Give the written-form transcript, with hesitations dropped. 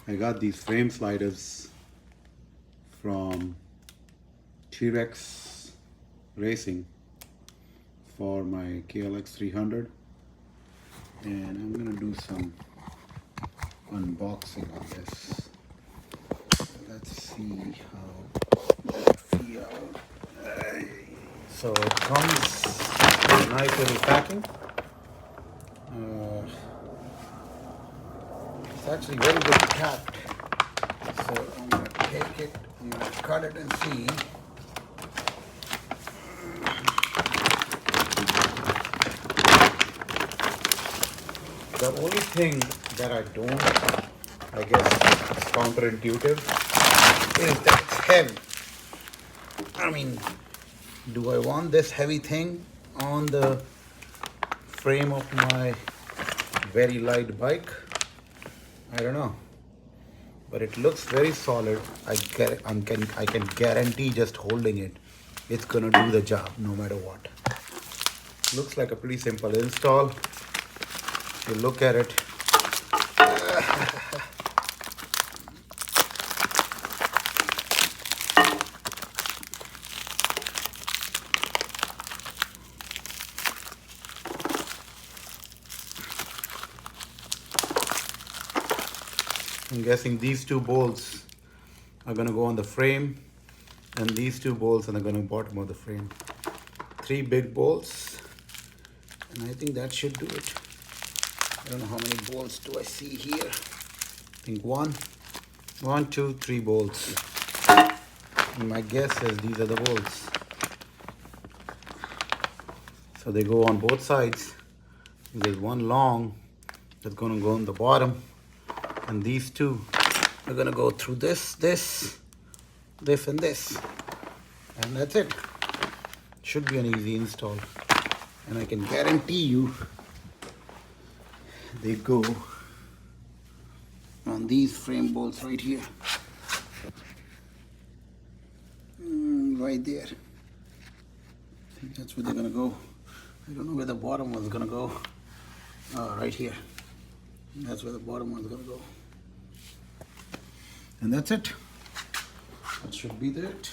I got these frame sliders from T-Rex Racing for my klx300, and I'm gonna do some unboxing on this. Let's see how they feel. So it comes with a nice little packing. It's actually very good capped. So I'm gonna take it, I'm gonna cut it and see. The only thing that I don't, I guess it's counterintuitive, is that it's heavy. I mean, do I want this heavy thing on the frame of my very light bike? I don't know, but it looks very solid. I can guarantee just holding it, it's gonna do the job no matter what. Looks like a pretty simple install. If you look at it, I'm guessing these two bolts are gonna go on the frame, and these two bolts are gonna go bottom of the frame. 3 big bolts, and I think that should do it. I don't know how many bolts do I see here. I think one, 2, 3 bolts. And my guess is these are the bolts. So they go on both sides. There's one long that's gonna go on the bottom, and these two are gonna go through this, and this. And that's it. Should be an easy install. And I can guarantee you they go on these frame bolts right here. Right there. I think that's where they're gonna go. I don't know where the bottom one's gonna go. Right here. That's where the bottom one's gonna go. And that's it. That should be it.